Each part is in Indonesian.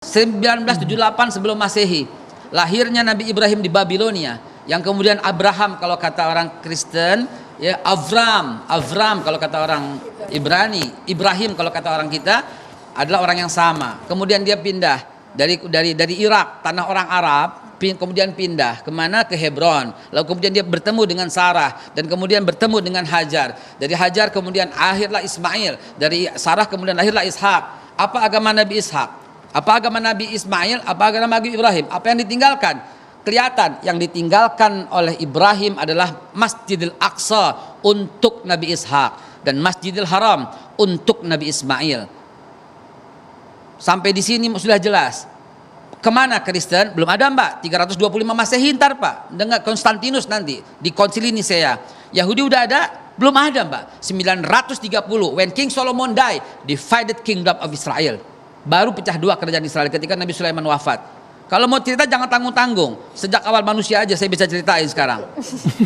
1978 sebelum Masehi, lahirnya Nabi Ibrahim di Babilonia, yang kemudian Abraham kalau kata orang Kristen, ya Avram kalau kata orang Ibrani, Ibrahim kalau kata orang kita, adalah orang yang sama. Kemudian dia pindah dari Irak, tanah orang Arab, kemudian pindah kemana? Ke Hebron. Lalu kemudian dia bertemu dengan Sarah, dan kemudian bertemu dengan Hajar. Dari Hajar kemudian lahirlah Ismail, dari Sarah kemudian lahirlah Ishak. Apa agama Nabi Ishak? Apa agama Nabi Ismail? Apa agama Nabi Ibrahim? Apa yang ditinggalkan? Kelihatan yang ditinggalkan oleh Ibrahim adalah Masjidil Aqsa untuk Nabi Ishak, dan Masjidil Haram untuk Nabi Ismail. Sampai di sini sudah jelas. Kemana Kristen? Belum ada, Mbak. 325 Masehi ntar, Pak. Dengan Konstantinus nanti di Konsili Nisea. Yahudi udah ada? Belum ada, Mbak. 930 when King Solomon died, divided kingdom of Israel. Baru pecah dua kerajaan Israel ketika Nabi Sulaiman wafat. Kalau mau cerita jangan tanggung-tanggung. Sejak awal manusia aja saya bisa ceritain sekarang.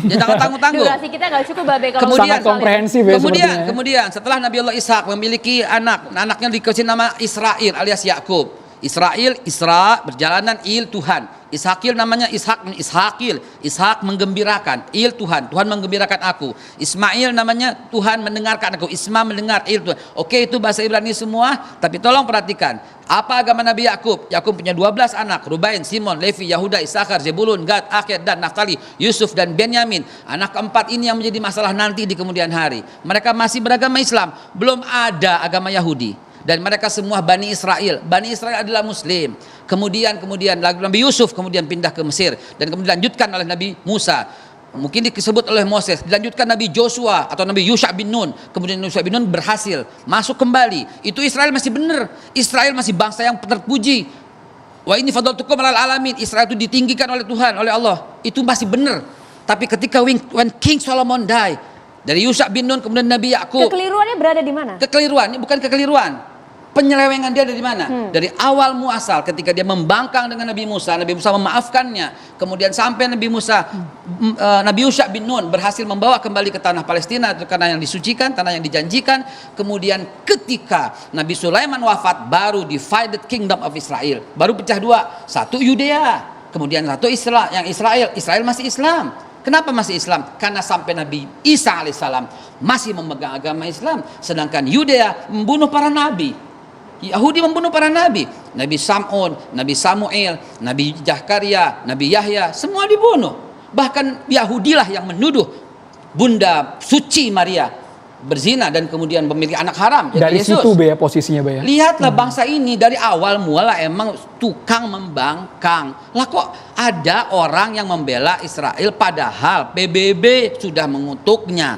Ya, jangan tanggung-tanggung. Durasi kita nggak cukup, Babe. Kalau sangat komprehensif ya. Kemudian setelah Nabi Allah Ishak memiliki anaknya dikasih nama Israel alias Yakub. Israel, Isra, berjalanan, Il, Tuhan. Ishakil namanya Ishakil, Ishak menggembirakan, Il, Tuhan, Tuhan menggembirakan aku. Ismail namanya Tuhan mendengarkan aku, Isma mendengar, Il, Tuhan. Oke, itu bahasa Ibrani semua, tapi tolong perhatikan. Apa agama Nabi Yakub? Yakub punya 12 anak, Rubain, Simon, Levi, Yahuda, Isakar, Zebulun, Gad, Akhir, dan Naftali, Yusuf, dan Benyamin. Anak keempat ini yang menjadi masalah nanti di kemudian hari. Mereka masih beragama Islam, belum ada agama Yahudi. Dan mereka semua Bani Israel. Bani Israel adalah Muslim. Kemudian Nabi Yusuf kemudian pindah ke Mesir, dan kemudian dilanjutkan oleh Nabi Musa. Mungkin disebut oleh Moses, dilanjutkan Nabi Joshua atau Nabi Yusha bin Nun. Kemudian Yusha bin Nun berhasil masuk kembali. Itu Israel masih benar. Israel masih bangsa yang terpuji. Wa inni fadaltukum alal alamin. Israel itu ditinggikan oleh Tuhan, oleh Allah. Itu masih benar. Tapi ketika when King Solomon died, dari Yusha bin Nun kemudian Nabi Yakub. Kekeliruannya berada di mana? Kekeliruan, ini bukan kekeliruan. Penyelewengan dia dari mana? Dari awal muasal ketika dia membangkang dengan Nabi Musa memaafkannya. Kemudian sampai Nabi Yusha bin Nun berhasil membawa kembali ke tanah Palestina, itu karena yang disucikan, tanah yang dijanjikan. Kemudian ketika Nabi Sulaiman wafat, baru divided kingdom of Israel. Baru pecah dua, satu Yudea, kemudian satu Israel masih Islam. Kenapa masih Islam? Karena sampai Nabi Isa alaihissalam masih memegang agama Islam, sedangkan Yudea membunuh para nabi. Yahudi membunuh para nabi, Nabi Sam'un, Nabi Samuel, Nabi Zakaria, Nabi Yahya, semua dibunuh. Bahkan Yahudilah yang menuduh Bunda Suci Maria berzina dan kemudian memiliki anak haram. Dari Yesus. situ Be, posisinya Be. Lihatlah bangsa ini dari awal mula emang tukang membangkang. Lah kok ada orang yang membela Israel padahal PBB sudah mengutuknya.